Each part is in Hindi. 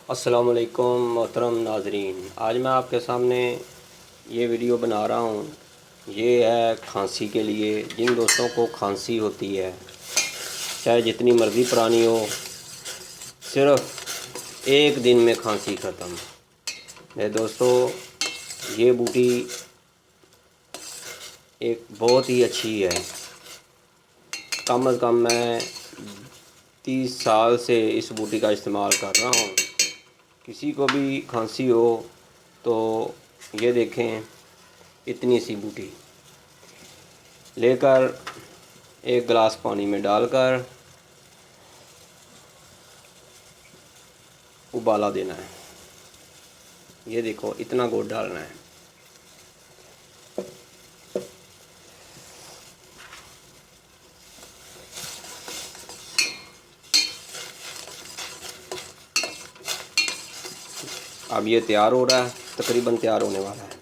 अस्सलामुअलैकुम मोहतरम नाजरीन, आज मैं आपके सामने ये वीडियो बना रहा हूँ। ये है खांसी के लिए। जिन दोस्तों को खांसी होती है, चाहे जितनी मर्ज़ी पुरानी हो, सिर्फ़ एक दिन में खांसी ख़त्म। मेरे दोस्तों, ये बूटी एक बहुत ही अच्छी है। कम अज़ कम मैं 30 साल से इस बूटी का इस्तेमाल कर रहा हूँ। किसी को भी खांसी हो तो ये देखें, इतनी सी बूटी लेकर एक गिलास पानी में डालकर उबाला देना है। ये देखो, इतना गुड़ डालना है। अब ये तैयार हो रहा है, तकरीबन तैयार होने वाला है।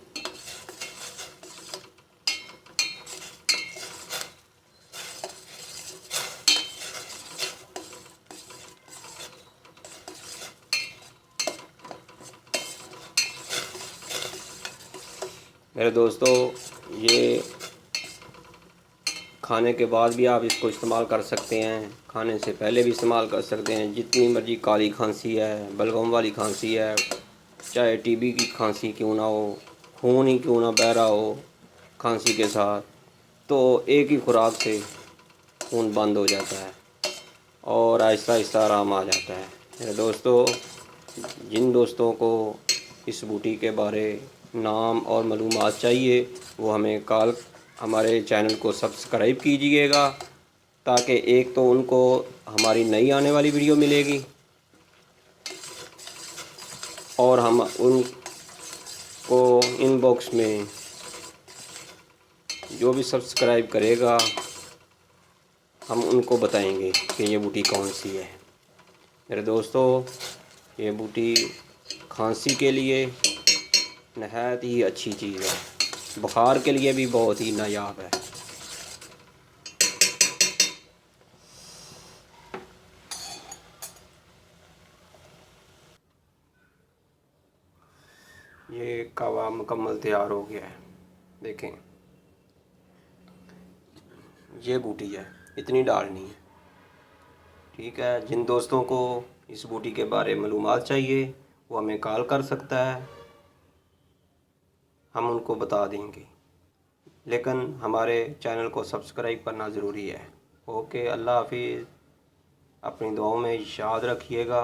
मेरे दोस्तों, ये खाने के बाद भी आप इसको इस्तेमाल कर सकते हैं, खाने से पहले भी इस्तेमाल कर सकते हैं। जितनी मर्ज़ी काली खांसी है, बलगम वाली खांसी है, चाहे टीबी की खांसी क्यों ना हो, खून ही क्यों ना बह रहा हो खांसी के साथ, तो एक ही खुराक से खून बंद हो जाता है और आहिस्ता आहिस्ता आराम आ जाता है। मेरे दोस्तों, जिन दोस्तों को इस बूटी के बारे नाम और मालूमात चाहिए, वो हमें कॉल हमारे चैनल को सब्सक्राइब कीजिएगा, ताकि एक तो उनको हमारी नई आने वाली वीडियो मिलेगी और हम उनको इनबॉक्स में जो भी सब्सक्राइब करेगा, हम उनको बताएंगे कि ये बूटी कौन सी है। मेरे दोस्तों, ये बूटी खांसी के लिए नहायत ही अच्छी चीज़ है, बुखार के लिए भी बहुत ही नायाब है। ये कावा मुकम्मल तैयार हो गया है। देखें, ये बूटी है, इतनी डालनी है। ठीक है, जिन दोस्तों को इस बूटी के बारे में मालूमात चाहिए, वो हमें कॉल कर सकता है, हम उनको बता देंगे। लेकिन हमारे चैनल को सब्सक्राइब करना ज़रूरी है। ओके, अल्लाह हाफिज़। अपनी दुआओं में याद रखिएगा।